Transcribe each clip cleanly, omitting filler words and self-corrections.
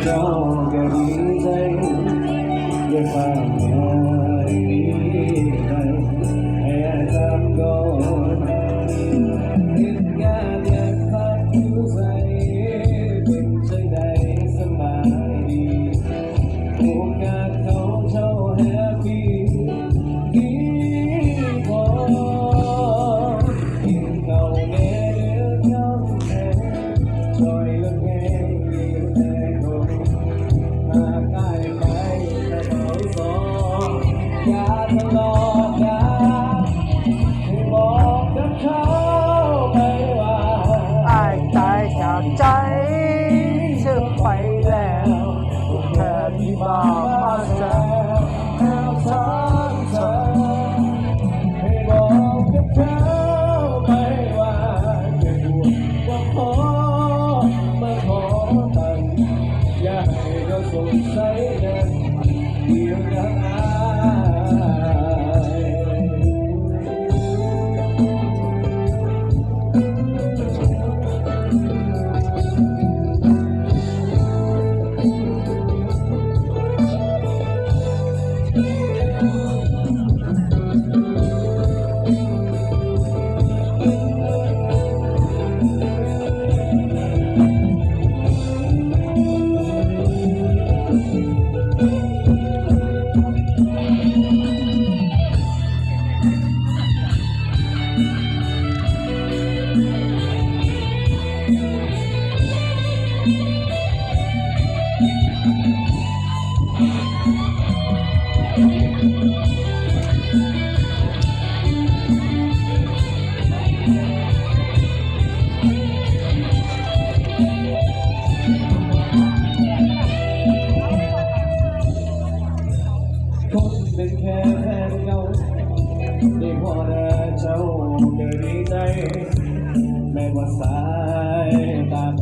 cho cái đi dây để phàm nhà đi đây hay dám gọi ít nhà đẹp khác cứu dây bên trên đây sân bài đi một ca khâu cho happy ký vò nhìn cầu nghe đứa nhau em rồi lần ngheตายจากใจเชื่อไปแล้วแค่ที่บ้ามาแสบแอบช้างเธอให้บอกกับเธอไปว่าจะบวชว่าขอมาขอตังอย่าให้เราสงสัยนั้นเดียวกันเป็นแค่แฟนเก่าได้พอได้เจ้าเดินดีใจแม้ว่าสายตาไป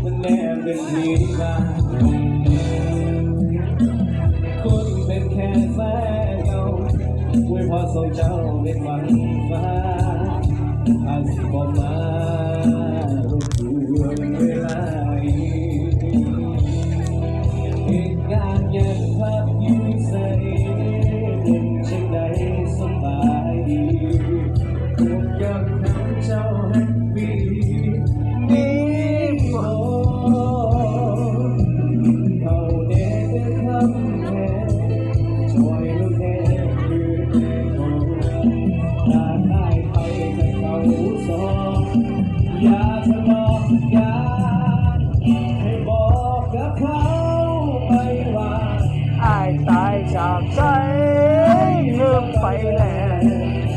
มันแนบเป็นทีกาคุณเป็นแค่แฟนเก่าอวยพรส่งเจ้าเป็นวันฟ้าอาจสิบ่มารบกวนเวลาเหตุการณ์ยังพักอยู่ใส่ฉันได้สบายดีถูกกับเจ้าแฮปปี้นี่พอเขาเด็ดคำแทนช่วยลูกแค่ยืนแค่ของตาได้ไปแต่เขาสอนอย่าทะเลาะกันให้บอกกับเขาไปว่าอายตายจากใจเลือกไปแล้ว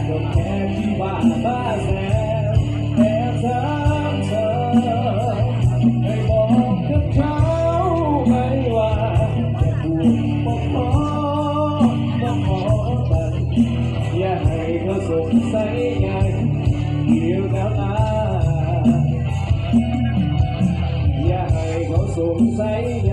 ก็แค่ที่ว่าบ้าแสบแอบถามเธอให้บอกกับเขาไหมว่าจะพูดบอกขอแต่อย่าให้เขาสงสัยไงเดียวแล้วอย่าให้เขาสงสัยไง